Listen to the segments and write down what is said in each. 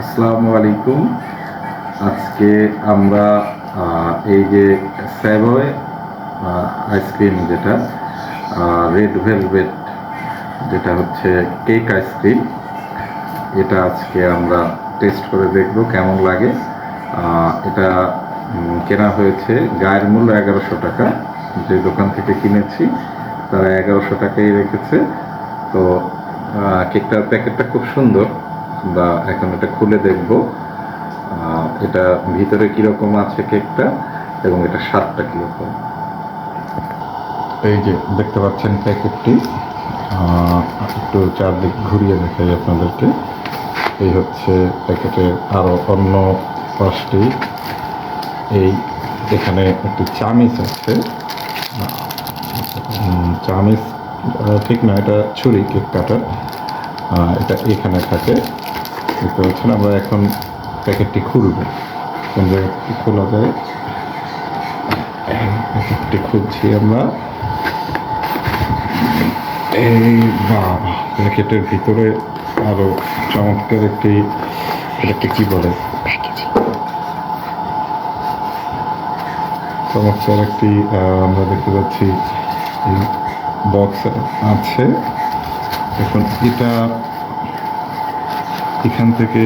আসসালামু আলাইকুম। আজকে আমরা এই যে স্যাভয় আইসক্রিম, যেটা রেড ভেলভেট, যেটা হচ্ছে কেক আইসক্রিম, এটা আজকে আমরা টেস্ট করে দেখব কেমন লাগে। এটা কেনা হয়েছে, গায়ের মূল্য 1100 টাকা। যে দোকান থেকে কিনেছি তারা 1100 টাকাই রেখেছে। তো কেকটার প্যাকেটটা খুব সুন্দর, বা এখন এটা খুলে দেখব এটা ভিতরে কিরকম আছে কেকটা, এবং এটা স্বাদটা কিরকম। এই যে দেখতে পাচ্ছেন প্যাকেটটি, একটু চারদিক ঘুরিয়ে দেখাই আপনাদেরকে। এই হচ্ছে প্যাকেটের আরও অন্য পাশটি। এই এখানে একটি চামিচ আছে, চামিচ ঠিক না, এটা ছুরি কেক কাটার, এটা এখানে থাকে। দেখতে পাচ্ছেন। আমরা এখন প্যাকেটটি খুলব, কোন জায়গা থেকে খোলা যায়। প্যাকেটটি খুলছি আমরা। এই বাবা, প্যাকেটের ভিতরে আরো চমৎকার একটি, এটাকে কি বলে, চমৎকার একটি আমরা দেখতে পাচ্ছি বক্স আছে। এখন এটা এখান থেকে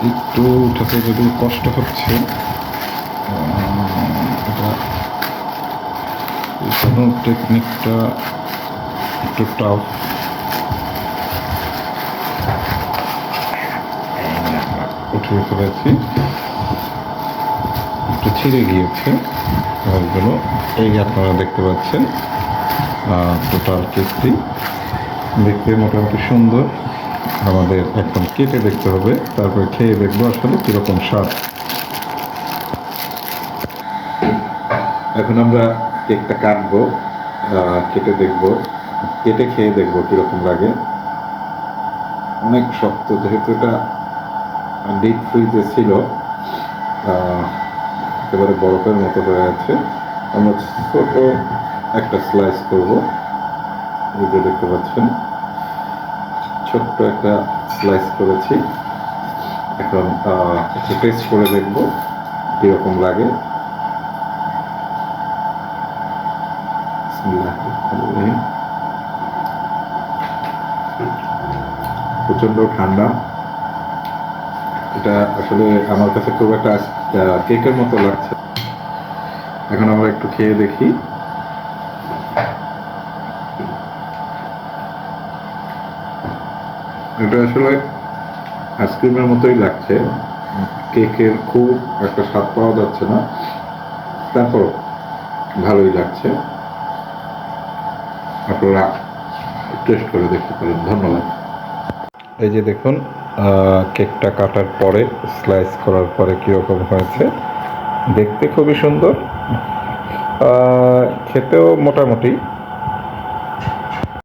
একটু উঠাতে যদি কষ্ট হচ্ছে, এটা টেকনিকটা একটু টাফ। উঠিয়ে ফেলেছি, একটু ছিঁড়ে গিয়েছে ঘরগুলো। এই আপনারা দেখতে পাচ্ছেন টোটাল কেকটি দেখতে মোটামুটি সুন্দর। আমাদের এখন কেটে দেখতে হবে, তারপরে খেয়ে দেখবো আসলে কীরকম স্বাদ। এখন আমরা কেকটা কাটবো, কেটে দেখবো, কেটে খেয়ে দেখবো কীরকম লাগে। অনেক শক্ত, যেহেতু এটা ডিপ ফ্রিজে ছিল, একেবারে বরফের মতো হয়ে আছে। আমরা ছোট একটা স্লাইস করব, এই যে দেখতে পাচ্ছেন ছোট্ট একটা স্লাইস করেছি। এখন একটু টেস্ট করে দেখব কীরকম লাগে। প্রচণ্ড ঠান্ডা, এটা আসলে আমার কাছে খুব একটা কেকের মতো লাগছে। এখন আমরা একটু খেয়ে দেখি। এটা আসলে আইসক্রিমের মতোই লাগছে, কেকের খুব একটা স্বাদ পাওয়া যাচ্ছে না, তারপর ভালোই লাগছে। আপনারা টেস্ট করে দেখতে পারেন। ধন্যবাদ। এই যে দেখুন, কেকটা কাটার পরে, স্লাইস করার পরে কীরকম হয়েছে, দেখতে খুবই সুন্দর, খেতেও মোটামুটি